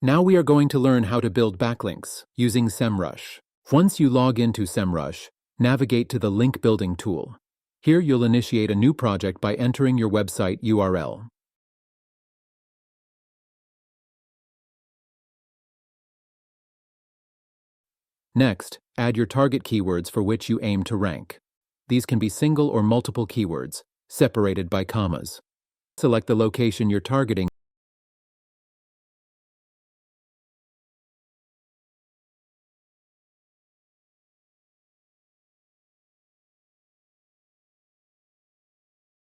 Now we are going to learn how to build backlinks using SEMrush. Once you log into SEMrush, navigate to the Link Building tool. Here you'll initiate a new project by entering your website URL. Next, add your target keywords for which you aim to rank. These can be single or multiple keywords, separated by commas. Select the location you're targeting.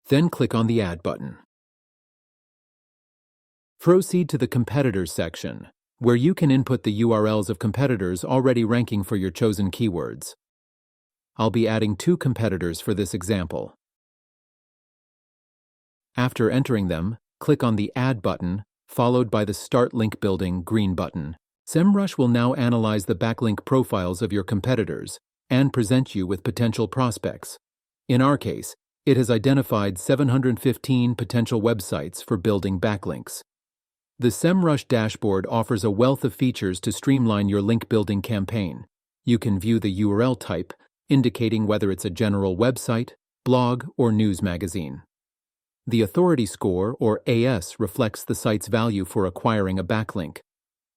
Then click on the Add button. Proceed to the Competitors section, where you can input the URLs of competitors already ranking for your chosen keywords. I'll be adding 2 competitors for this example. After entering them, click on the Add button, followed by the Start Link Building green button. SEMrush will now analyze the backlink profiles of your competitors and present you with potential prospects. In our case, it has identified 715 potential websites for building backlinks. The SEMrush dashboard offers a wealth of features to streamline your link building campaign. You can view the URL type, indicating whether it's a general website, blog, or news magazine. The authority score, or AS, reflects the site's value for acquiring a backlink.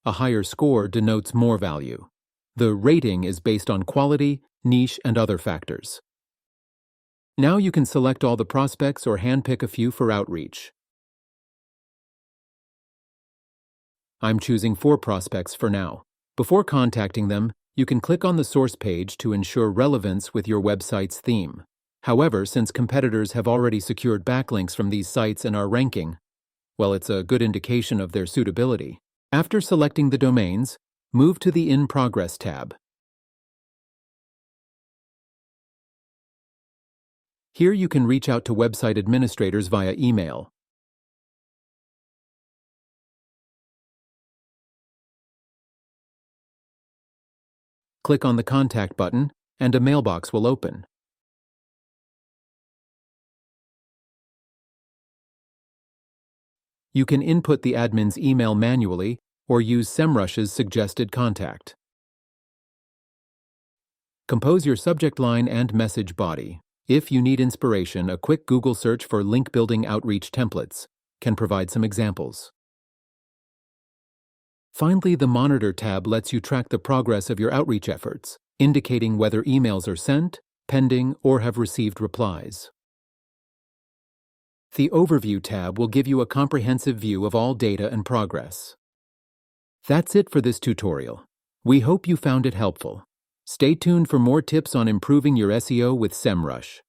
A higher score denotes more value. The rating is based on quality, niche, and other factors. Now you can select all the prospects or handpick a few for outreach. I'm choosing 4 prospects for now. Before contacting them, you can click on the source page to ensure relevance with your website's theme. However, since competitors have already secured backlinks from these sites and are ranking, well, it's a good indication of their suitability. After selecting the domains, move to the In Progress tab. Here you can reach out to website administrators via email. Click on the Contact button, and a mailbox will open. You can input the admin's email manually or use SEMrush's suggested contact. Compose your subject line and message body. If you need inspiration, a quick Google search for link building outreach templates can provide some examples. Finally, the Monitor tab lets you track the progress of your outreach efforts, indicating whether emails are sent, pending, or have received replies. The Overview tab will give you a comprehensive view of all data and progress. That's it for this tutorial. We hope you found it helpful. Stay tuned for more tips on improving your SEO with SEMrush.